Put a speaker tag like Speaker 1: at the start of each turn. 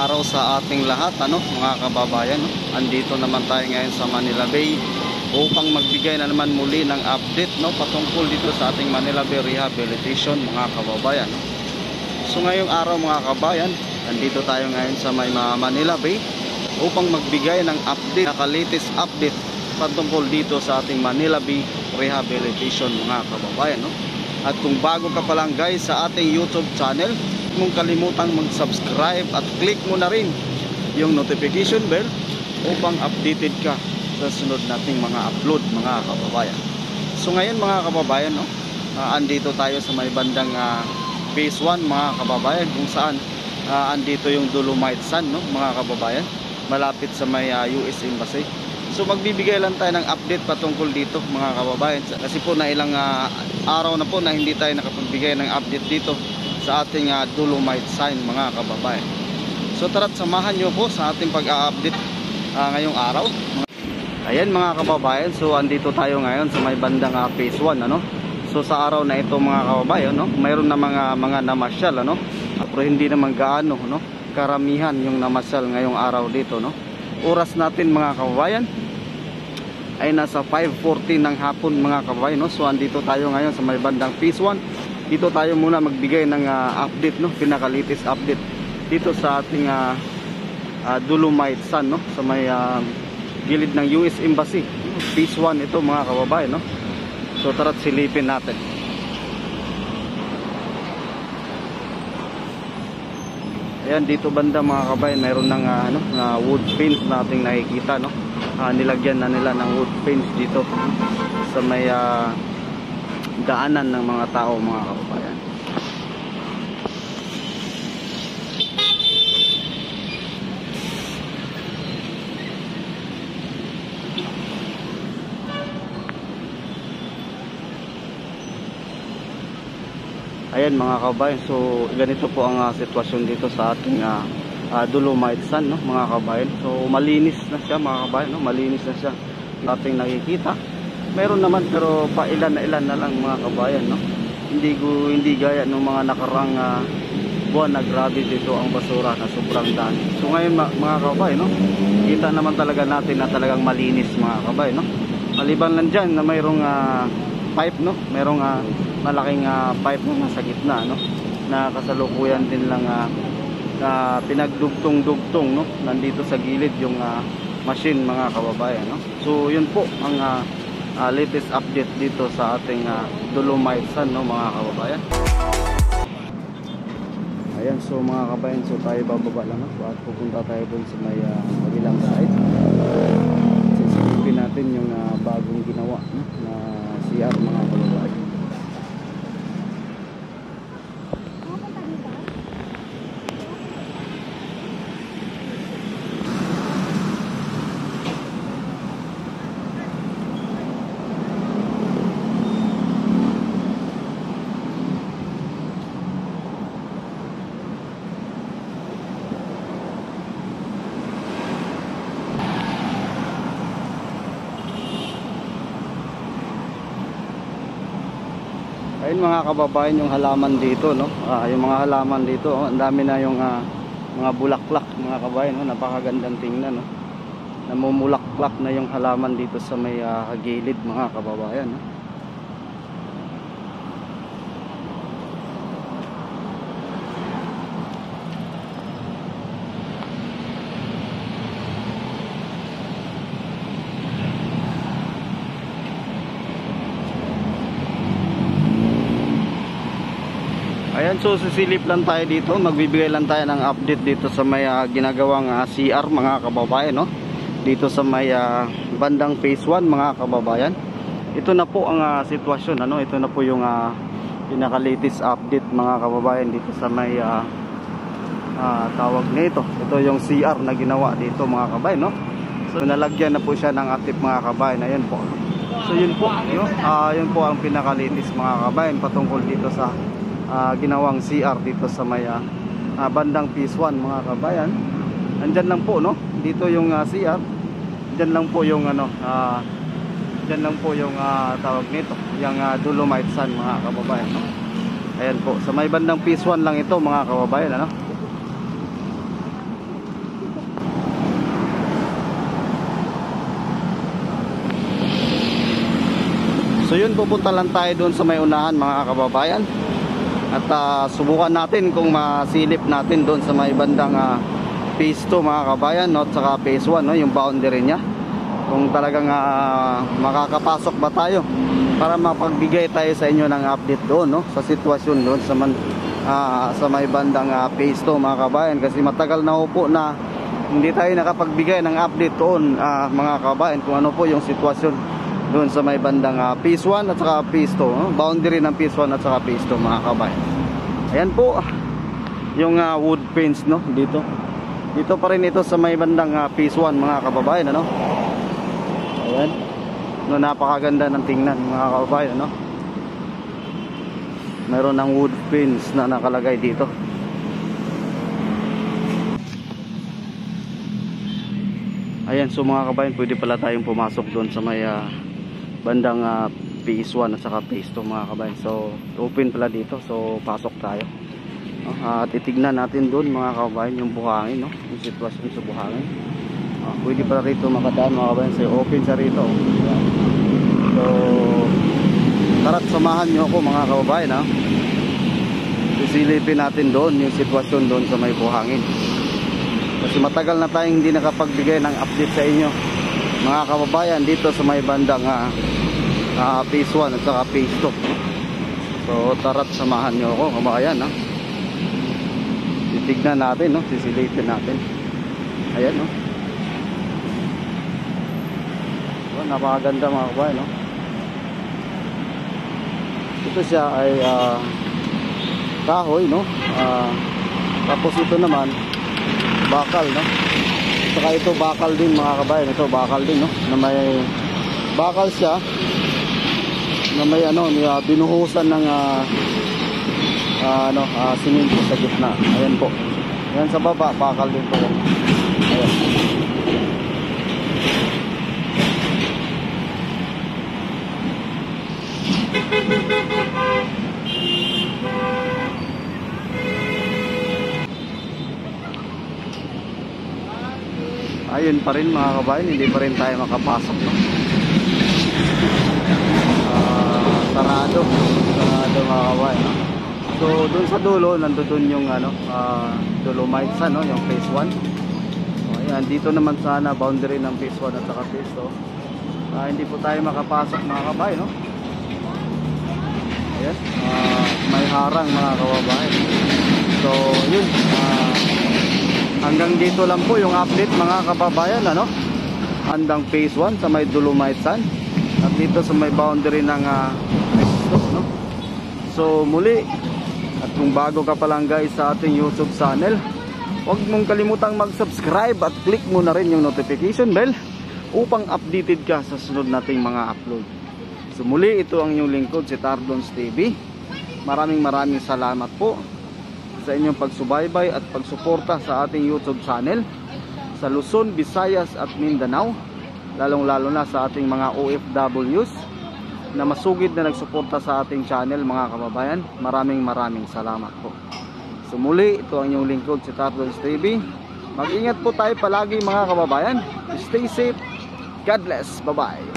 Speaker 1: araw sa ating lahat, mga kababayan, no? Andito naman tayo ngayon sa Manila Bay upang magbigay na naman muli ng update, patungkol dito sa ating Manila Bay Rehabilitation, mga kababayan, no? So ngayong araw, mga kababayan, andito tayo ngayon sa Manila Bay upang magbigay ng update, latest update patungkol dito sa ating Manila Bay Rehabilitation, mga kababayan, no? At kung bago ka pa lang guys sa ating YouTube channel, mong kalimutang mag-subscribe at click mo na rin yung notification bell upang updated ka sa sunod nating mga upload, mga kababayan. So ngayon, mga kababayan, andito tayo sa may bandang phase 1, mga kababayan, kung saan andito yung Dolomite Sand, mga kababayan, malapit sa may US Embassy. So magbibigay lang tayo ng update patungkol dito, mga kababayan, kasi po na ilang araw na po na hindi tayo nakapagbigay ng update dito sa ating Dolomite Sand, mga kababayan. So tara't samahan nyo po sa ating pag-update ngayong araw. Ayan, mga kababayan, so andito tayo ngayon sa may bandang phase 1, So sa araw na ito, mga kababayan, mayroon na mga namasyal, pero hindi naman gaano, karamihan yung namasyal ngayong araw dito, Oras natin, mga kababayan, ay nasa 5:40 ng hapon, mga kababayan, So andito tayo ngayon sa may bandang phase 1. Dito tayo muna magbigay ng update, pinaka-latest update dito sa ating Dolomite Sand, sa may gilid ng US Embassy. Phase 1 ito, mga kababayan, So tara't silipin natin. Ayan, dito banda, mga kababayan, mayroon ng wood fence nating nakikita, nilagyan na nila ng wood fence dito sa may daanan ng mga tao, mga kababayan. Ayan, mga kababayan, so ganito po ang sitwasyon dito sa ating Dolomite Sand, mga kababayan. So malinis na siya, mga kababayan, malinis na siya ating nakikita. Meron naman, pero ilan na lang, mga kabayan, hindi gaya ng mga nakarang buwan na grabe dito ang basura na sobrang dami. So ngayon, mga kabayan, kita naman talaga natin na talagang malinis, mga kabayan, maliban lang dyan na mayroong pipe, mayroong malaking pipe na nasa gitna, na kasalukuyan din lang pinagdugtong-dugtong, nandito sa gilid yung machine, mga kababayan, So yun po ang latest update dito sa ating Dolomite Sand, mga kababayan. Ayan, so mga kababayan, so tayo bababa lang, at pupunta tayo dun sa may kabilang side. Sisilipin natin yung bagong ginawa na CR, mga kababayan. Ayun, mga kababayan, yung halaman dito, yung mga halaman dito, ang dami na yung mga bulaklak, mga kababayan, napakagandang tingnan, namumulaklak na yung halaman dito sa may gilid, mga kababayan, Ayan, so sisilip lang tayo dito, magbibigay lang tayo ng update dito sa may ginagawang CR, mga kababayan, dito sa may bandang phase 1, mga kababayan. Ito na po ang sitwasyon, ito na po yung pinaka-latest update, mga kababayan, dito sa may tawag nito. Ito yung CR na ginawa dito, mga kababayan, So nalagyan na po siya ng atip, mga kababayan. Ayan po. So yun po, yun po ang pinaka-latest, mga kababayan, patungkol dito sa ginawang CR dito sa may bandang phase 1, mga kabayan. Andyan lang po, dito yung CR. Diyan lang po yung diyan lang po yung tawag nito, yung Dolomite Sand, mga kababayan, Ayan po, sa may bandang phase 1 lang ito, mga kababayan, yun, pupunta lang tayo doon sa may unahan mga kababayan. At subukan natin kung masilip natin doon sa may bandang phase 2 mga kababayan, no? At saka phase 1, no? Yung boundary niya. Kung talagang makakapasok ba tayo para mapagbigay tayo sa inyo ng update doon, no? Sa sitwasyon doon sa may bandang phase 2 mga kababayan. Kasi matagal na po na hindi tayo nakapagbigay ng update doon mga kababayan, kung ano po yung sitwasyon doon sa may bandang phase 1 at saka phase 2, no? Boundary ng phase 1 at saka phase 2 mga kababayan. Ayan po yung wood fence, no? Dito pa rin ito sa may bandang phase 1 mga kababayan, ano? Ayan, no, napakaganda ng tingnan mga kababayan, no? Meron ng wood fence na nakalagay dito. Ayan, so mga kababayan, pwede pala tayong pumasok doon sa may bandang phase 1 at saka phase 2 mga kababayan. So open pala dito, so pasok tayo. Titignan natin doon mga kababayan yung buhangin, no? Yung sitwasyon sa buhangin. Pwede pala rito makadaan mga kababayan, so open sa rito. So tara't samahan nyo ako mga kababayan, ha? Sisilipin natin doon yung sitwasyon doon sa may buhangin. Kasi matagal na tayong hindi nakapagbigay ng update sa inyo mga kababayan dito sa may bandang phase 1 at saka phase 2. So tara't samahan nyo ako kababayan, ha? Titignan natin, no? Sisilipin natin. Ayan, no? So, napakaganda mga kababayan, no? Ito siya ay kahoy, no? Tapos ito naman bakal, no? Saka ito bakal din mga kabayan. Ito bakal din, no? Na may bakal siya na may binuhusan ng simento sa gitna. Ayan po. Ayan sa baba, bakal din po. Ayan. Ayun pa rin mga kabayan, hindi pa rin tayo makapasok, no? Sarado mga kabayan, no? So dun sa dulo, nandoon yung Dolomites, no? Yung phase 1. So ayan, dito naman sana boundary ng phase 1 at saka phase 2. Hindi po tayo makapasok mga kabayan, no? Ayan, may harang mga kababayan. So yun, hanggang dito lang po yung update mga kababayan, ano? Handang phase 1 sa may Dolomites Sand at dito sa may boundary ng phase 2, no? So muli, at kung bago ka pa lang guys sa ating YouTube channel, huwag mong kalimutang mag-subscribe at click mo na rin yung notification bell upang updated ka sa sunod nating mga upload. So muli, ito ang inyong lingkod, si Tardons TV. Maraming salamat po sa inyong pagsubaybay at pagsuporta sa ating YouTube channel sa Luzon, Visayas at Mindanao, lalong-lalo na sa ating mga OFWs na masugid na nagsuporta sa ating channel mga kababayan. Maraming salamat po. So muli, ito ang inyong lingkod, si Tardons TV. Mag-ingat po tayo palagi mga kababayan. Stay safe. God bless. Bye-bye.